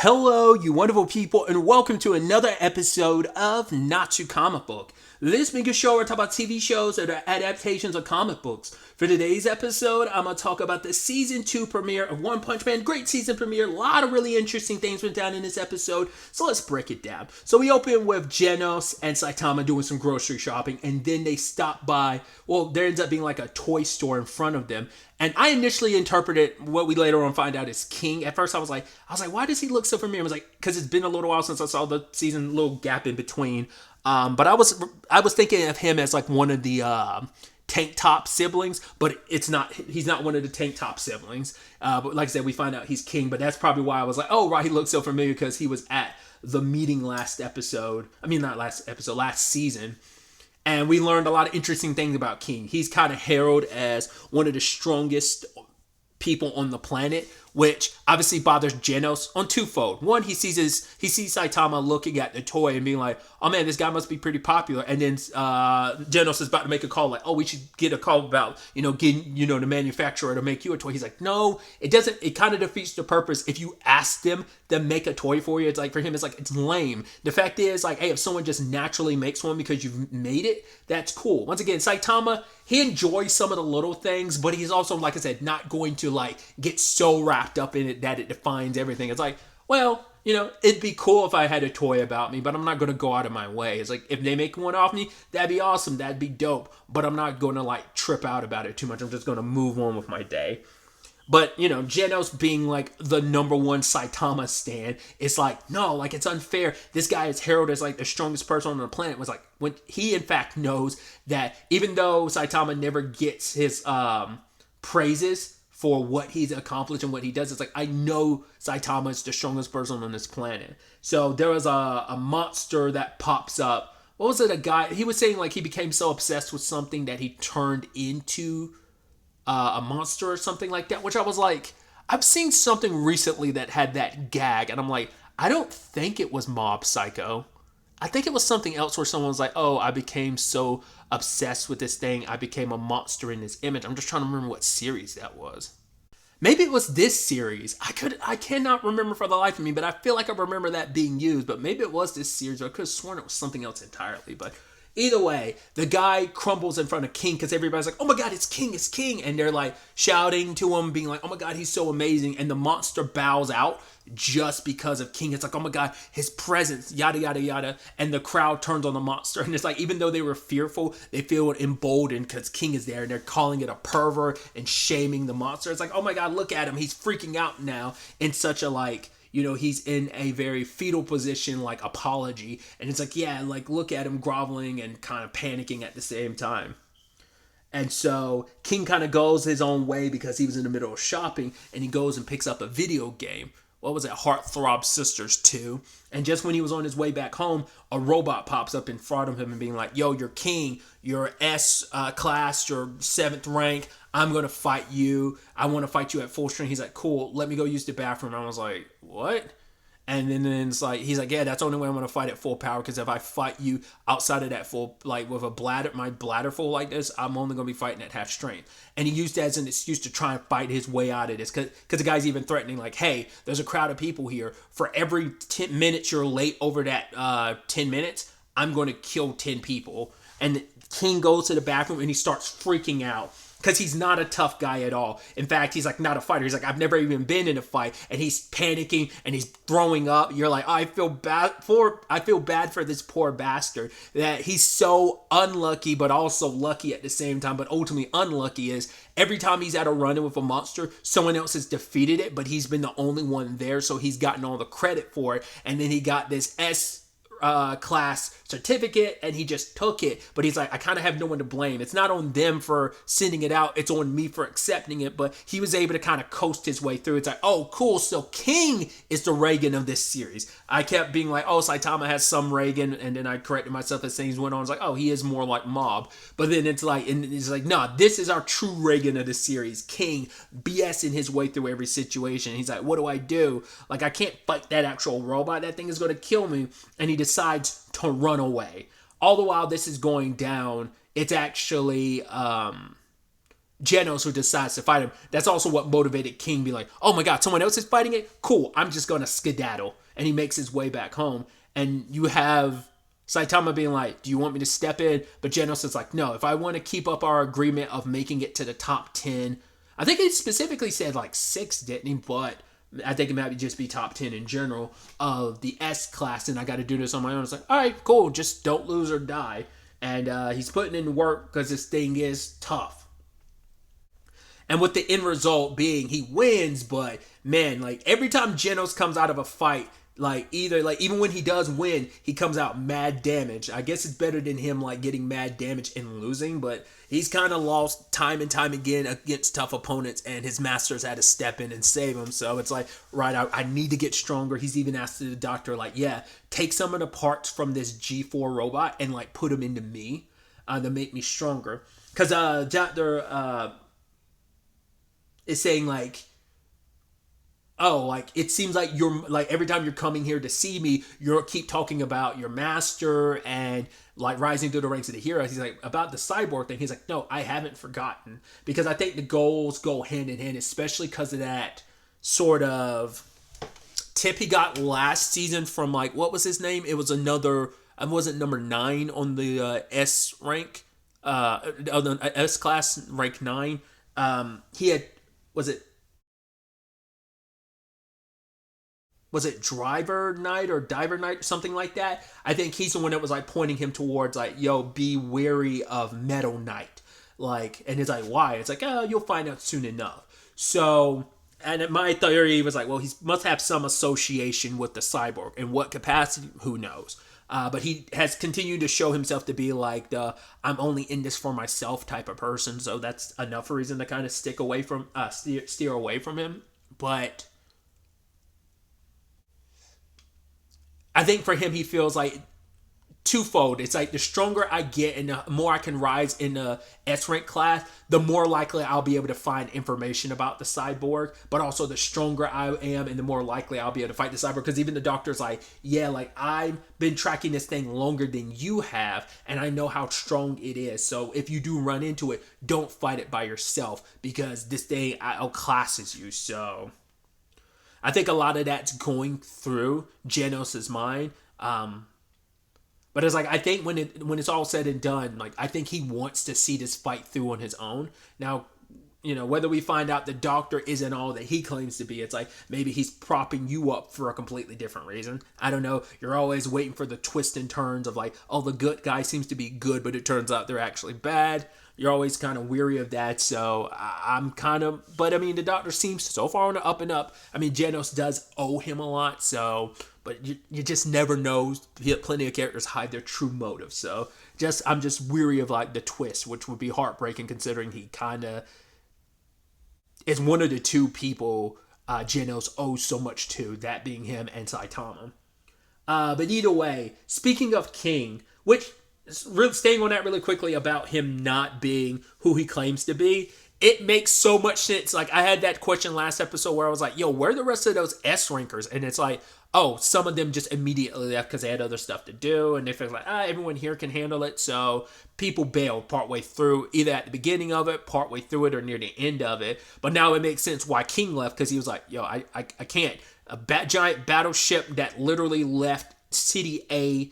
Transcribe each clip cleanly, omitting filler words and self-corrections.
Hello, you wonderful people, and welcome to another episode of Not Too Comic Book. This being a show where I talk about TV shows that are adaptations of comic books. For today's episode, I'm going to talk about the Season 2 premiere of OnePunch-Man. Great season premiere. A lot of really interesting things went down in this episode, so let's break it down. So we open with Genos and Saitama doing some grocery shopping, and then they stop by, well, there ends up being like a toy store in front of them. And I initially interpreted what we later on find out is King. At first I was like, why does he look so familiar? I was like, because it's been a little while since I saw the season, little gap in between. But I was thinking of him as like one of the tank top siblings, but it's not. He's not one of the tank top siblings. But like I said, we find out he's King. But that's probably why I was like, oh right, he looks so familiar because he was at the meeting last season. And we learned a lot of interesting things about King. He's kind of heralded as one of the strongest people on the planet, which obviously bothers Genos on twofold. One, he sees Saitama looking at the toy and being like, oh man, this guy must be pretty popular. And then Genos is about to make a call like, oh, we should get a call about, getting, the manufacturer to make you a toy. He's like, no, it doesn't. It kind of defeats the purpose. If you ask them to make a toy for you, it's like, for him, it's like, it's lame. The fact is, like, hey, if someone just naturally makes one because you've made it, that's cool. Once again, Saitama, he enjoys some of the little things, but he's also, like I said, not going to like get so wrapped up in it that it defines everything. It's like, well, it'd be cool if I had a toy about me, but I'm not going to go out of my way. It's like, if they make one off me, that'd be awesome. That'd be dope. But I'm not going to like trip out about it too much. I'm just going to move on with my day. But, Genos being like the number one Saitama stan, it's like, no, like it's unfair. This guy is heralded as like the strongest person on the planet. Was like, when he in fact knows that even though Saitama never gets his praises for what he's accomplished and what he does, it's like, I know Saitama is the strongest person on this planet. So there was a monster that pops up. What was it? A guy, he was saying like he became so obsessed with something that he turned into a monster or something like that, which I was like, I've seen something recently that had that gag, and I'm like, I don't think it was Mob Psycho. I think it was something else where someone was like, oh, I became so obsessed with this thing, I became a monster in this image. I'm just trying to remember what series that was. Maybe it was this series. I cannot remember for the life of me, but I feel like I remember that being used, but maybe it was this series, or I could have sworn it was something else entirely, but either way, the guy crumbles in front of King because everybody's like, oh my god, it's King. And they're like shouting to him, being like, oh my god, he's so amazing. And the monster bows out just because of King. It's like, oh my god, his presence, yada, yada, yada. And the crowd turns on the monster. And it's like, even though they were fearful, they feel emboldened because King is there. And they're calling it a pervert and shaming the monster. It's like, oh my god, look at him. He's freaking out now in such a like, he's in a very fetal position, like apology. And it's like, yeah, like look at him groveling and kind of panicking at the same time. And so King kind of goes his own way because he was in the middle of shopping, and he goes and picks up a video game. What was it? Heartthrob Sisters 2. And just when he was on his way back home, a robot pops up in front of him and being like, yo, you're King, you're S class, you're 7th rank. I'm going to fight you. I want to fight you at full strength. He's like, cool, let me go use the bathroom. And I was like, what? And then it's like, he's like, yeah, that's the only way I'm going to fight at full power. Because if I fight you outside of that full, like with my bladder full like this, I'm only going to be fighting at half strength. And he used that as an excuse to try and fight his way out of this. Because the guy's even threatening, like, hey, there's a crowd of people here. For every 10 minutes you're late over that 10 minutes, I'm going to kill 10 people. And King goes to the bathroom and he starts freaking out. Because he's not a tough guy at all. In fact, he's like not a fighter. He's like, I've never even been in a fight. And he's panicking and he's throwing up. You're like, I feel bad for this poor bastard. That he's so unlucky, but also lucky at the same time. But ultimately unlucky is every time he's at a run-in with a monster, someone else has defeated it, but he's been the only one there. So he's gotten all the credit for it. And then he got this class certificate and he just took it, but he's like, I kind of have no one to blame. It's not on them for sending it out, it's on me for accepting it. But he was able to kind of coast his way through. It's like, oh cool, so King is the Reagan of this series. I kept being like, oh, Saitama has some Reagan, and then I corrected myself as things went on. It's like, oh, he is more like Mob. But then it's like, nah, this is our true Reagan of the series. King BSing his way through every situation. He's like, what do I do? Like, I can't fight that actual robot. That thing is going to kill me. And he decides to run away. All the while this is going down, it's actually Genos who decides to fight him. That's also what motivated King be like, oh my god, someone else is fighting it? Cool, I'm just gonna skedaddle. And he makes his way back home. And you have Saitama being like, do you want me to step in? But Genos is like, no, if I want to keep up our agreement of making it to the top 10, I think he specifically said like 6, didn't he? But I think it might just be top 10 in general of the S class, and I got to do this on my own. It's like, all right, cool, just don't lose or die. And he's putting in work because this thing is tough. And with the end result being he wins, but man, like every time Genos comes out of a fight, like either like even when he does win, he comes out mad damage. I guess it's better than him like getting mad damage and losing, but he's kind of lost time and time again against tough opponents, and his masters had to step in and save him. So it's like, right, I need to get stronger. He's even asked the doctor, like, yeah, take some of the parts from this G4 robot and like put them into me to make me stronger. Because Doctor is saying like, oh, like it seems like you're like every time you're coming here to see me, you're keep talking about your master and like rising through the ranks of the heroes. He's like, about the cyborg thing. He's like, no, I haven't forgotten, because I think the goals go hand in hand, especially because of that sort of tip he got last season from like, what was his name? It was another. I wasn't number 9 on the S rank, on the S class rank 9. He had, was it Driver Knight or Diver Knight, something like that? I think he's the one that was like pointing him towards like, yo, be wary of Metal Knight. Like, and he's like, why? It's like, oh, you'll find out soon enough. So, and my theory was like, well, he must have some association with the cyborg. In what capacity? Who knows? But he has continued to show himself to be like the I'm only in this for myself type of person. So that's enough reason to kind of stick away from, steer away from him. But I think for him, he feels like twofold. It's like the stronger I get and the more I can rise in the S rank class, the more likely I'll be able to find information about the cyborg. But also the stronger I am and the more likely I'll be able to fight the cyborg. Because even the doctor's like, yeah, like I've been tracking this thing longer than you have, and I know how strong it is. So if you do run into it, don't fight it by yourself, because this thing outclasses you. So I think a lot of that's going through Genos' mind. But it's like, I think when it's all said and done, like I think he wants to see this fight through on his own. Now, you know, whether we find out the doctor isn't all that he claims to be, it's like maybe he's propping you up for a completely different reason. I don't know. You're always waiting for the twists and turns of like, oh, the good guy seems to be good, but it turns out they're actually bad. You're always kind of weary of that. So I'm kind of, but I mean, the doctor seems so far on the up and up. I mean, Genos does owe him a lot. So, but you just never know. Plenty of characters hide their true motive. So I'm just weary of like the twist, which would be heartbreaking considering he kind of is one of the two people Genos owes so much to, that being him and Saitama. But either way, speaking of King, which, staying on that really quickly about him not being who he claims to be, it makes so much sense. Like, I had that question last episode where I was like, yo, where are the rest of those S rankers? And it's like, oh, some of them just immediately left because they had other stuff to do, and they feel like, everyone here can handle it. So people bailed partway through, either at the beginning of it, partway through it, or near the end of it. But now it makes sense why King left, because he was like, yo, I can't. A giant battleship that literally left City A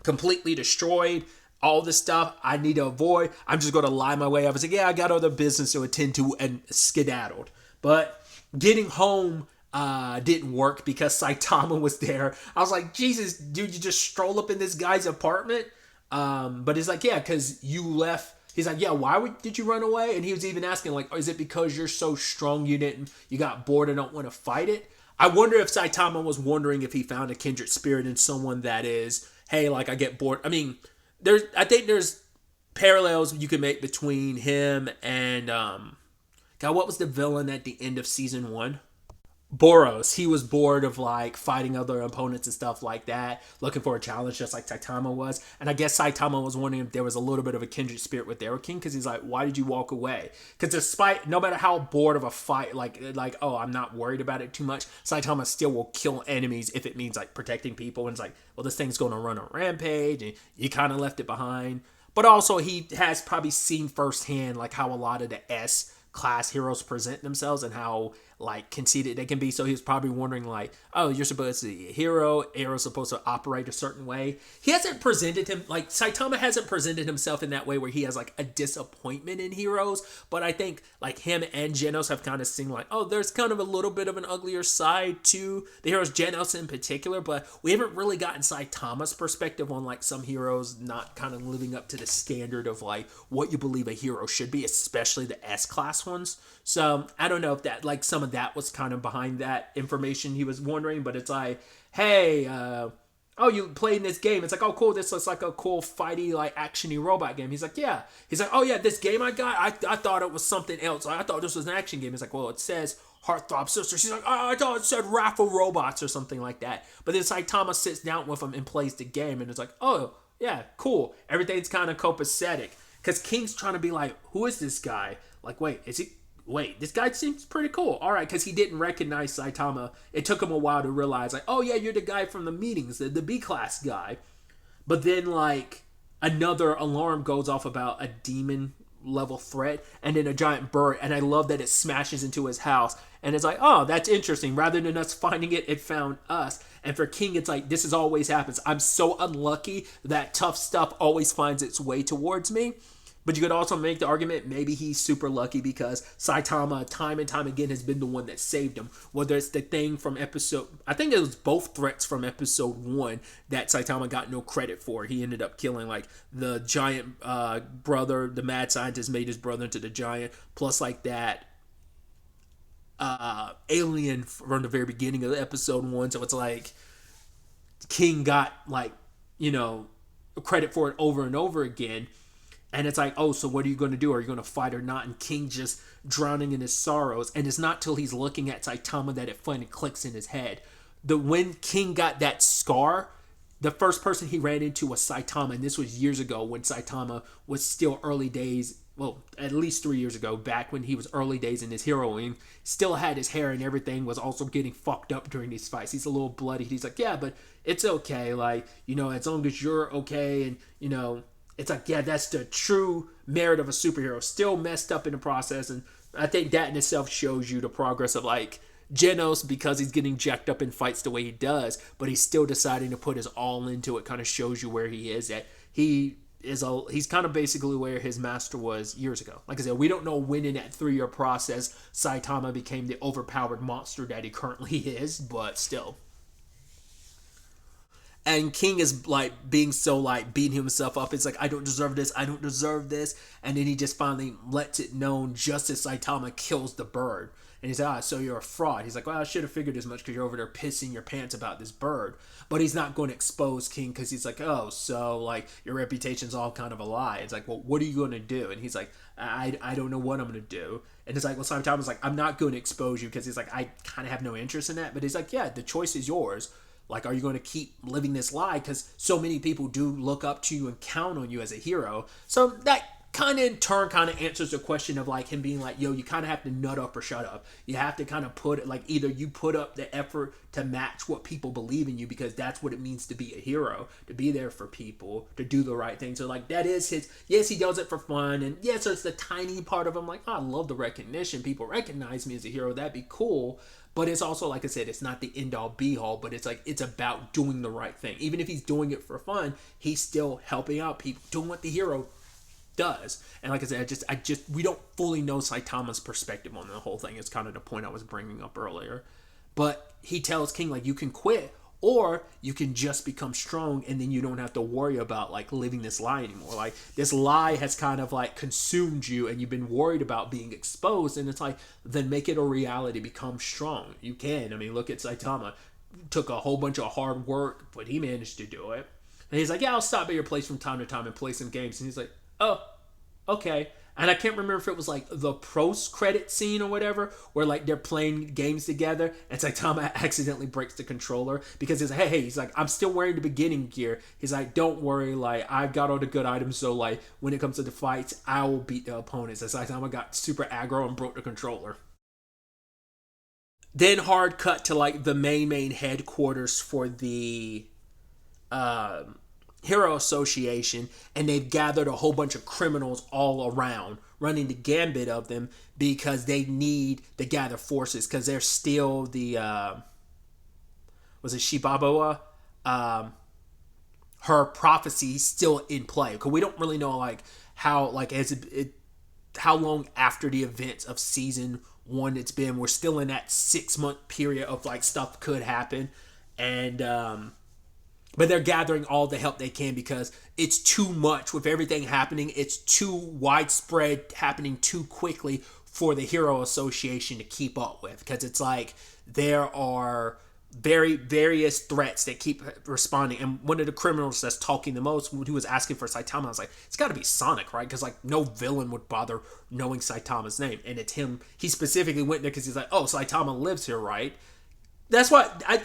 completely destroyed, all this stuff I need to avoid. I'm just going to lie my way. I was like, yeah, I got other business to attend to, and skedaddled. But getting home didn't work because Saitama was there. I was like, Jesus, dude, you just stroll up in this guy's apartment? But it's like, yeah, because you left. He's like, yeah, did you run away? And he was even asking, like, is it because you're so strong you got bored and don't want to fight it? I wonder if Saitama was wondering if he found a kindred spirit in someone that is, hey, like, I get bored. I mean, I think there's parallels you can make between him and, God, what was the villain at the end of season 1? Boros. He was bored of like fighting other opponents and stuff like that, looking for a challenge just like Saitama was. And I guess Saitama was wondering if there was a little bit of a kindred spirit with their king, because he's like, why did you walk away? Because despite, no matter how bored of a fight, like, oh, I'm not worried about it too much, Saitama still will kill enemies if it means like protecting people. And it's like, well, this thing's going to run a rampage, and you kind of left it behind. but also he has probably seen firsthand like how a lot of the S class heroes present themselves and how like conceited they can be. So he was probably wondering like, oh, you're supposed to be a hero. Arrow's supposed to operate a certain way. He hasn't presented him like Saitama hasn't presented himself in that way where he has like a disappointment in heroes. But I think like him and Genos have kind of seen like, oh, there's kind of a little bit of an uglier side to the heroes, Genos in particular. But we haven't really gotten Saitama's perspective on like some heroes not kind of living up to the standard of like what you believe a hero should be, especially the S class ones. So I don't know if that like some of that was kind of behind that information he was wondering, but it's like, hey, oh, you played in this game. It's like, oh, cool. This looks like a cool fighty, like actiony robot game. He's like, yeah. He's like, oh yeah, this game I got, I thought it was something else. I thought this was an action game. He's like, well, it says Heartthrob Sister. She's like, oh, I thought it said Raffle Robots or something like that. But then Saitama sits down with him and plays the game, and it's like, oh yeah, cool. Everything's kind of copacetic. Because King's trying to be like, who is this guy? Like, wait, this guy seems pretty cool. All right, because he didn't recognize Saitama. It took him a while to realize, like, oh, yeah, you're the guy from the meetings, the B-class guy. But then, like, another alarm goes off about a demon-level threat, and then a giant bird, and I love that it smashes into his house. And it's like, oh, that's interesting. Rather than us finding it, it found us. And for King, it's like, this is always happens. I'm so unlucky that tough stuff always finds its way towards me. But you could also make the argument maybe he's super lucky because Saitama time and time again has been the one that saved him. Whether it's the thing from I think it was both threats from episode 1 that Saitama got no credit for. He ended up killing like the giant brother, the mad scientist made his brother into the giant, plus like that alien from the very beginning of episode 1. So it's like King got like, credit for it over and over again. And it's like, oh, so what are you going to do? Are you going to fight or not? And King just drowning in his sorrows. And it's not till he's looking at Saitama that it finally clicks in his head. When King got that scar, the first person he ran into was Saitama. And this was years ago when Saitama was still early days. Well, at least 3 years ago, back when he was early days in his heroing. Still had his hair and everything, was also getting fucked up during these fights. He's a little bloodied. He's like, yeah, but it's okay. Like, as long as you're okay and, it's like, yeah, that's the true merit of a superhero. Still messed up in the process. And I think that in itself shows you the progress of, like, Genos, because he's getting jacked up in fights the way he does, but he's still deciding to put his all into it. Kind of shows you where he is at. He's kind of basically where his master was years ago. Like I said, we don't know when in that 3-year process Saitama became the overpowered monster that he currently is, but still. And King is like being so like beating himself up. It's like, I don't deserve this. I don't deserve this. And then he just finally lets it known just as Saitama kills the bird. And he's like, so you're a fraud. He's like, well, I should have figured as much because you're over there pissing your pants about this bird. But he's not going to expose King because he's like, oh, so like your reputation's all kind of a lie. It's like, well, what are you going to do? And he's like, I don't know what I'm going to do. And it's like, well, Saitama's like, I'm not going to expose you because he's like, I kind of have no interest in that. But he's like, yeah, the choice is yours. Like, are you going to keep living this lie? Because so many people do look up to you and count on you as a hero. So that kind of in turn kind of answers the question of like him being like, yo, you kind of have to nut up or shut up. You have to kind of put it like either you put up the effort to match what people believe in you because that's what it means to be a hero, to be there for people, to do the right thing. So like that is his, yes, he does it for fun. And yes, so it's the tiny part of him like, oh, I love the recognition. People recognize me as a hero. That'd be cool. But it's also, like I said, it's not the end-all, be-all, but it's like, it's about doing the right thing. Even if he's doing it for fun, he's still helping out people, doing what the hero does. And like I said, we don't fully know Saitama's perspective on the whole thing. It's kind of the point I was bringing up earlier. But he tells King, like, you can quit, or you can just become strong, and then you don't have to worry about, like, living this lie anymore. Like, this lie has kind of, like, consumed you, and you've been worried about being exposed, and it's like, then make it a reality. Become strong. You can. I mean, look at Saitama. Took a whole bunch of hard work, but he managed to do it. And he's like, yeah, I'll stop at your place from time to time and play some games. And he's like, oh, okay. And I can't remember if it was like the post-credit scene or whatever, where like they're playing games together, and Saitama accidentally breaks the controller because he's like, hey, he's like, I'm still wearing the beginning gear. He's like, don't worry, like I've got all the good items, so like when it comes to the fights, I will beat the opponents. And Saitama got super aggro and broke the controller. Then hard cut to like the main headquarters for the Hero Association, and they've gathered a whole bunch of criminals all around, running the gambit of them because they need to gather forces because they're still the was it Shibabawa? Um, her prophecy still in play because we don't really know like how like as how long after the events of season one it's been. We're still in that 6 month period of like stuff could happen, and but they're gathering all the help they can because it's too much with everything happening. It's too widespread, happening too quickly for the Hero Association to keep up with because it's like there are various threats that keep responding. And one of the criminals that's talking the most, who was asking for Saitama, I was like, it's got to be Sonic, right? Because like no villain would bother knowing Saitama's name, and it's him. He specifically went there because he's like, oh, Saitama lives here, right? That's why I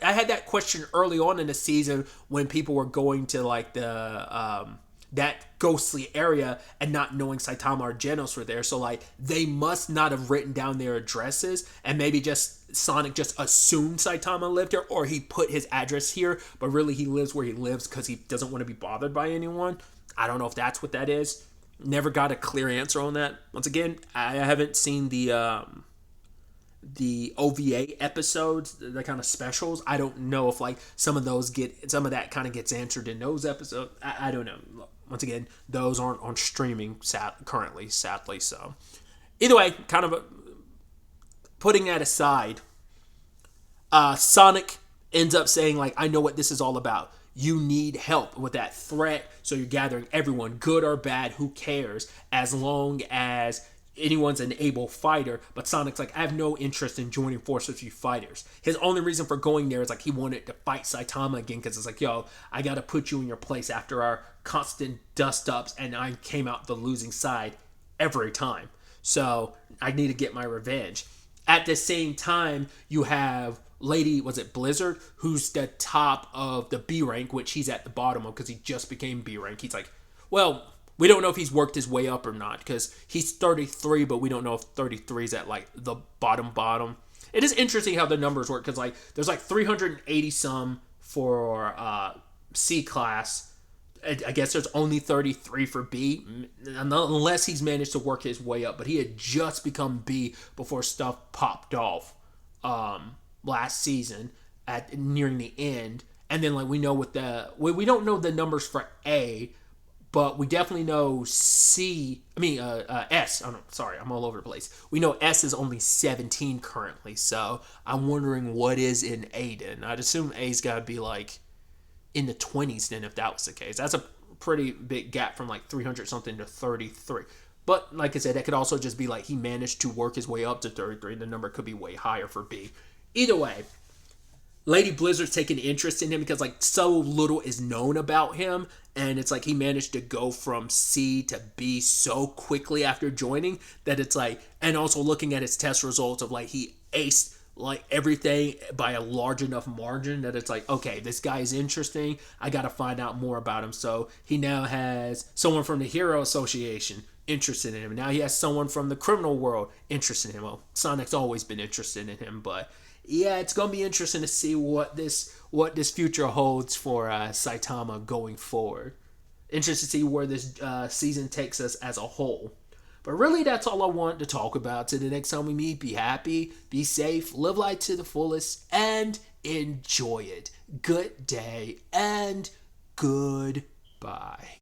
had that question early on in the season when people were going to like the that ghostly area and not knowing Saitama or Genos were there. So like they must not have written down their addresses, and maybe just Sonic just assumed Saitama lived here, or he put his address here, but really he lives where he lives because he doesn't want to be bothered by anyone. I don't know if that's what that is. Never got a clear answer on that. Once again, I haven't seen the OVA episodes, the kind of specials. I don't know if like some of that kind of gets answered in those episodes. I don't know. Once again, those aren't on streaming currently, sadly. So either way, kind of putting that aside, Sonic ends up saying like, I know what this is all about. You need help with that threat, so you're gathering everyone, good or bad, who cares, as long as anyone's an able fighter. But Sonic's like, I have no interest in joining forces with you fighters. His only reason for going there is like he wanted to fight Saitama again because it's like, yo, I gotta put you in your place after our constant dust ups, and I came out the losing side every time. So I need to get my revenge. At the same time, you have Lady, was it Blizzard, who's the top of the B rank, which he's at the bottom of because he just became B rank. He's like, well, we don't know if he's worked his way up or not because he's 33, but we don't know if 33 is at like the bottom. It is interesting how the numbers work because like there's like 380 some for C class. I guess there's only 33 for B, unless he's managed to work his way up. But he had just become B before stuff popped off last season at nearing the end. And then like we know we don't know the numbers for A, but we definitely know S. Oh no, sorry, I'm all over the place. We know S is only 17 currently, so I'm wondering what is in A then. I'd assume A's got to be like in the 20s then if that was the case. That's a pretty big gap from like 300 something to 33. But like I said, that could also just be like he managed to work his way up to 33. The number could be way higher for B. Either way, Lady Blizzard's taking interest in him because like so little is known about him, and it's like he managed to go from C to B so quickly after joining that it's like, and also looking at his test results of like he aced like everything by a large enough margin that it's like, okay, this guy is interesting. I got to find out more about him. So he now has someone from the Hero Association interested in him. Now he has someone from the criminal world interested in him. Well, Sonic's always been interested in him, but yeah, it's gonna be interesting to see what this future holds for Saitama going forward. Interested to see where this season takes us as a whole. But really, that's all I wanted to talk about. Till the next time we meet, be happy, be safe, live life to the fullest, and enjoy it. Good day and goodbye.